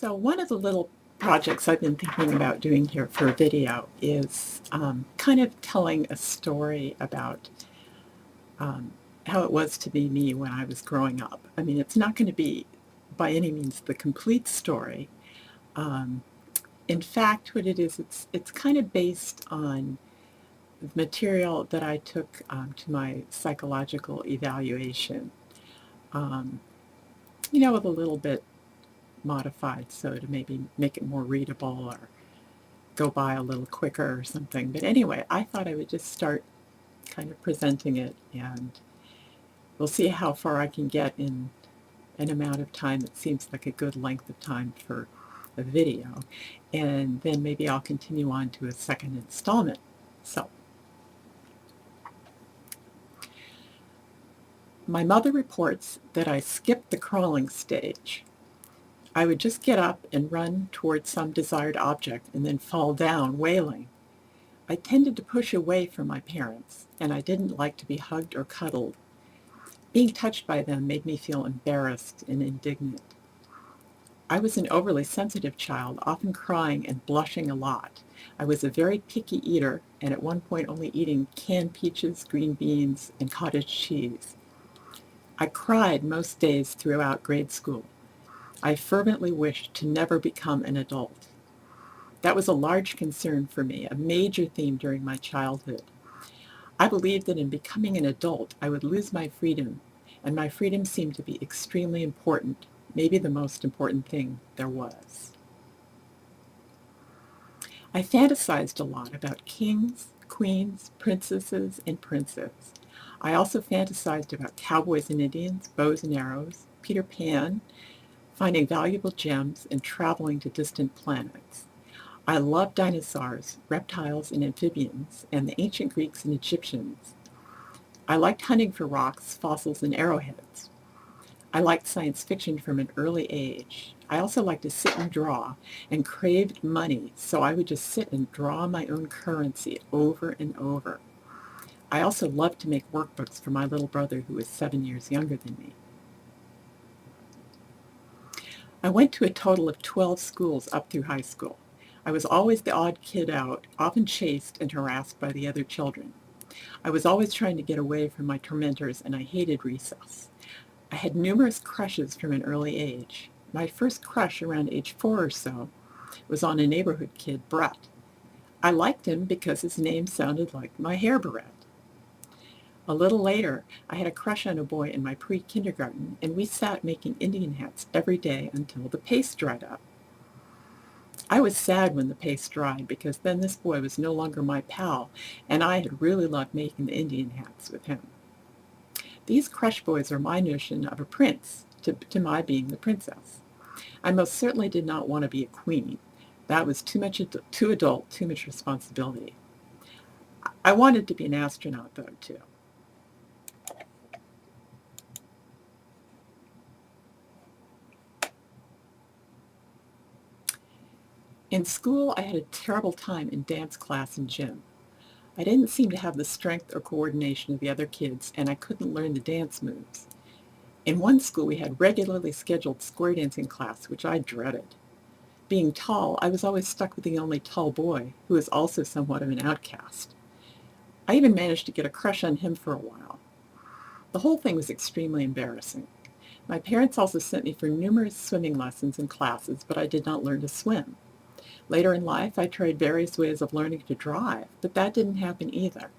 So one of the little projects I've been thinking about doing here for a video is kind of telling a story about how it was to be me when I was growing up. I mean, it's not going to be by any means the complete story. Um, in fact, what it is, it's kind of based on material that I took to my psychological evaluation, um, with a little bit modified so to maybe make it more readable or go by a little quicker or something. But anyway, I thought I would just start kind of presenting it, and we'll see how far I can get in an amount of time that seems like a good length of time for a video. And then maybe I'll continue on to a second installment. So, my mother reports that I skipped the crawling stage. I would just get up and run towards some desired object and then fall down wailing. I tended to push away from my parents, and I didn't like to be hugged or cuddled. Being touched by them made me feel embarrassed and indignant. I was an overly sensitive child, often crying and blushing a lot. I was a very picky eater, and at one point only eating canned peaches, green beans, and cottage cheese. I cried most days throughout grade school. I fervently wished to never become an adult. That was a large concern for me, a major theme during my childhood. I believed that in becoming an adult, I would lose my freedom, and my freedom seemed to be extremely important, maybe the most important thing there was. I fantasized a lot about kings, queens, princesses, and princes. I also fantasized about cowboys and Indians, bows and arrows, Peter Pan, finding valuable gems, and traveling to distant planets. I loved dinosaurs, reptiles, and amphibians, and the ancient Greeks and Egyptians. I liked hunting for rocks, fossils, and arrowheads. I liked science fiction from an early age. I also liked to sit and draw and craved money, so I would just sit and draw my own currency over and over. I also loved to make workbooks for my little brother who was 7 years younger than me. I went to a total of 12 schools up through high school. I was always the odd kid out, often chased and harassed by the other children. I was always trying to get away from my tormentors, and I hated recess. I had numerous crushes from an early age. My first crush around age 4 or so was on a neighborhood kid, Brett. I liked him because his name sounded like my hair barrette. A little later, I had a crush on a boy in my pre-kindergarten, and we sat making Indian hats every day until the paste dried up. I was sad when the paste dried because then this boy was no longer my pal, and I had really loved making the Indian hats with him. These crush boys are my notion of a prince, to my being the princess. I most certainly did not want to be a queen. That was too adult, too much responsibility. I wanted to be an astronaut, though, too. In school, I had a terrible time in dance class and gym. I didn't seem to have the strength or coordination of the other kids, and I couldn't learn the dance moves. In one school, we had regularly scheduled square dancing class, which I dreaded. Being tall, I was always stuck with the only tall boy, who was also somewhat of an outcast. I even managed to get a crush on him for a while. The whole thing was extremely embarrassing. My parents also sent me for numerous swimming lessons and classes, but I did not learn to swim. Later in life, I tried various ways of learning to drive, but that didn't happen either.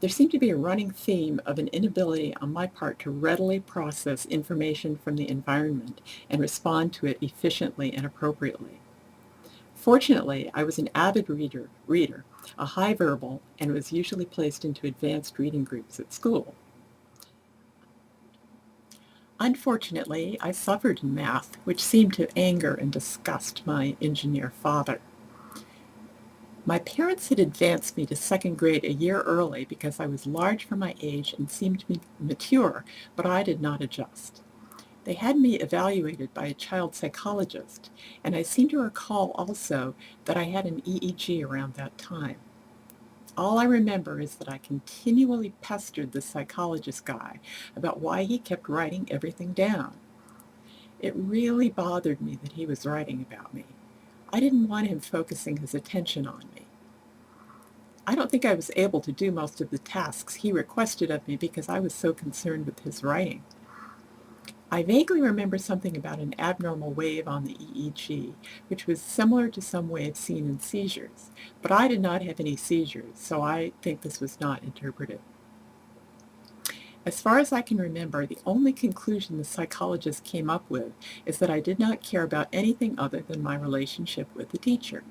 There seemed to be a running theme of an inability on my part to readily process information from the environment and respond to it efficiently and appropriately. Fortunately, I was an avid reader, a high verbal, and was usually placed into advanced reading groups at school. Unfortunately, I suffered in math, which seemed to anger and disgust my engineer father. My parents had advanced me to second grade a year early because I was large for my age and seemed to be mature, but I did not adjust. They had me evaluated by a child psychologist, and I seem to recall also that I had an EEG around that time. All I remember is that I continually pestered the psychologist guy about why he kept writing everything down. It really bothered me that he was writing about me. I didn't want him focusing his attention on me. I don't think I was able to do most of the tasks he requested of me because I was so concerned with his writing. I vaguely remember something about an abnormal wave on the EEG, which was similar to some waves seen in seizures, but I did not have any seizures, so I think this was not interpreted. As far as I can remember, the only conclusion the psychologist came up with is that I did not care about anything other than my relationship with the teacher.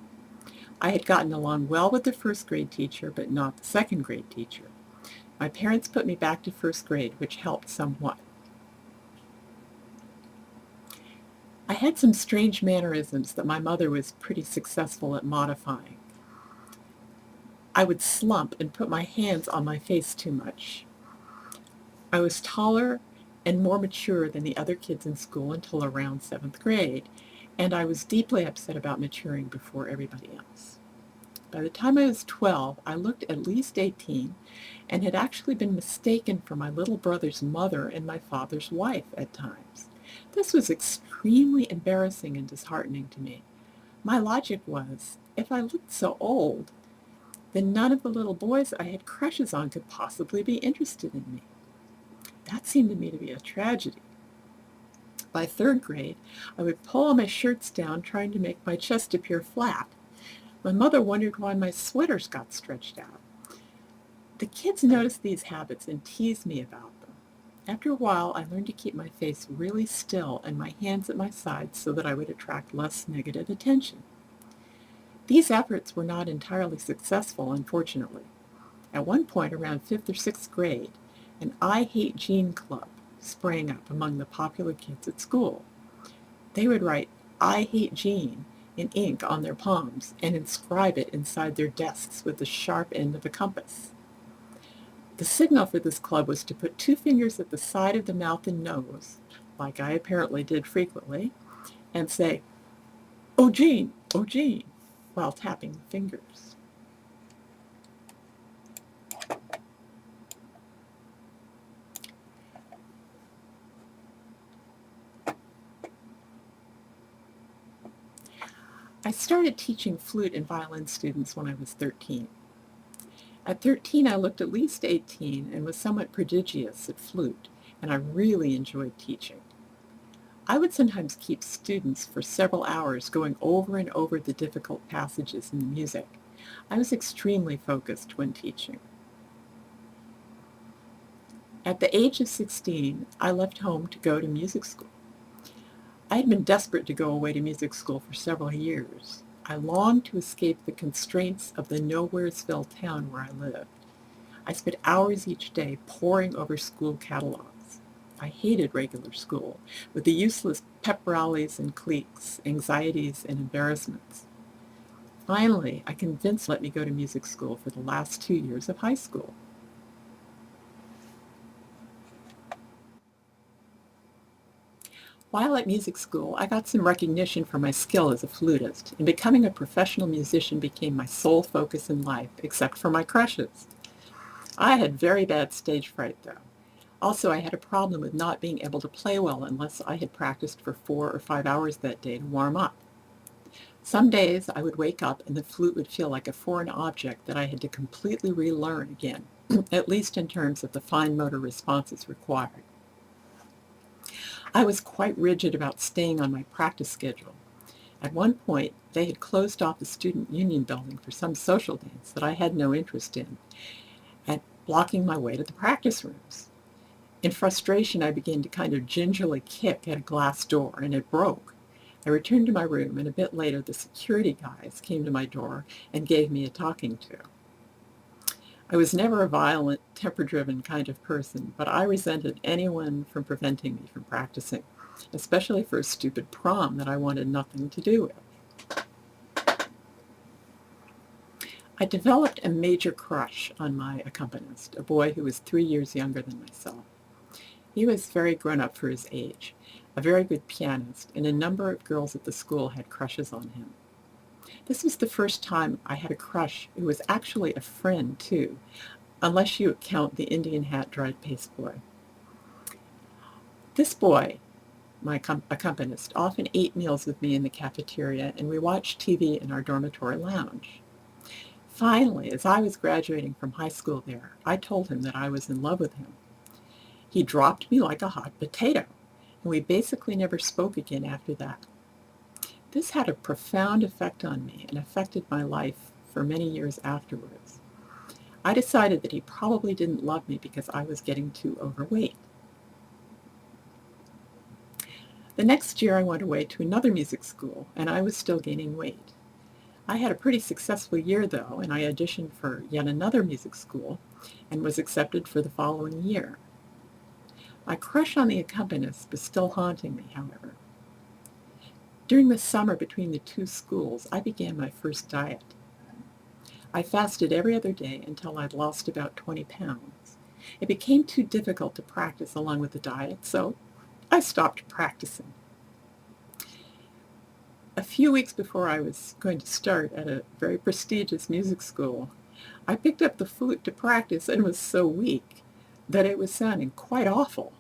I had gotten along well with the first grade teacher, but not the second grade teacher. My parents put me back to first grade, which helped somewhat. I had some strange mannerisms that my mother was pretty successful at modifying. I would slump and put my hands on my face too much. I was taller and more mature than the other kids in school until around 7th grade, and I was deeply upset about maturing before everybody else. By the time I was 12, I looked at least 18 and had actually been mistaken for my little brother's mother and my father's wife at times. This was extremely embarrassing and disheartening to me. My logic was, if I looked so old, then none of the little boys I had crushes on could possibly be interested in me. That seemed to me to be a tragedy. By 3rd grade, I would pull all my shirts down trying to make my chest appear flat. My mother wondered why my sweaters got stretched out. The kids noticed these habits and teased me about them. After a while, I learned to keep my face really still and my hands at my sides so that I would attract less negative attention. These efforts were not entirely successful, unfortunately. At one point, around 5th or 6th grade, an I Hate Jean club sprang up among the popular kids at school. They would write, "I hate Jean," in ink on their palms and inscribe it inside their desks with the sharp end of a compass. The signal for this club was to put 2 fingers at the side of the mouth and nose, like I apparently did frequently, and say, oh Jean," while tapping the fingers. I started teaching flute and violin students when I was 13. At 13, I looked at least 18 and was somewhat prodigious at flute, and I really enjoyed teaching. I would sometimes keep students for several hours going over and over the difficult passages in the music. I was extremely focused when teaching. At the age of 16, I left home to go to music school. I had been desperate to go away to music school for several years. I longed to escape the constraints of the Nowheresville town where I lived. I spent hours each day poring over school catalogs. I hated regular school, with the useless pep rallies and cliques, anxieties and embarrassments. Finally, I convinced let me go to music school for the last 2 years of high school. While at music school, I got some recognition for my skill as a flutist, and becoming a professional musician became my sole focus in life, except for my crushes. I had very bad stage fright, though. Also, I had a problem with not being able to play well unless I had practiced for 4 or 5 hours that day to warm up. Some days I would wake up and the flute would feel like a foreign object that I had to completely relearn again, at least in terms of the fine motor responses required. I was quite rigid about staying on my practice schedule. At one point, they had closed off the student union building for some social dance that I had no interest in, and blocking my way to the practice rooms. In frustration, I began to kind of gingerly kick at a glass door, and it broke. I returned to my room, and a bit later, the security guys came to my door and gave me a talking to. I was never a violent, temper-driven kind of person, but I resented anyone from preventing me from practicing, especially for a stupid prom that I wanted nothing to do with. I developed a major crush on my accompanist, a boy who was 3 years younger than myself. He was very grown up for his age, a very good pianist, and a number of girls at the school had crushes on him. This was the first time I had a crush who was actually a friend, too, unless you count the Indian hat dried paste boy. This boy my accompanist, often ate meals with me in the cafeteria, and we watched TV in our dormitory lounge. Finally, as I was graduating from high school there, I told him that I was in love with him. He dropped me like a hot potato, and we basically never spoke again after that. This had a profound effect on me and affected my life for many years afterwards. I decided that he probably didn't love me because I was getting too overweight. The next year I went away to another music school, and I was still gaining weight. I had a pretty successful year, though, and I auditioned for yet another music school and was accepted for the following year. My crush on the accompanist was still haunting me, however. During the summer between the two schools, I began my first diet. I fasted every other day until I'd lost about 20 pounds. It became too difficult to practice along with the diet, so I stopped practicing. A few weeks before I was going to start at a very prestigious music school, I picked up the flute to practice and was so weak that it was sounding quite awful.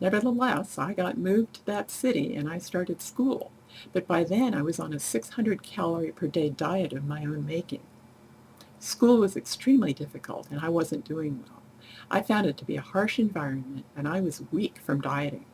Nevertheless, I got moved to that city and I started school, but by then I was on a 600 calorie per day diet of my own making. School was extremely difficult and I wasn't doing well. I found it to be a harsh environment and I was weak from dieting.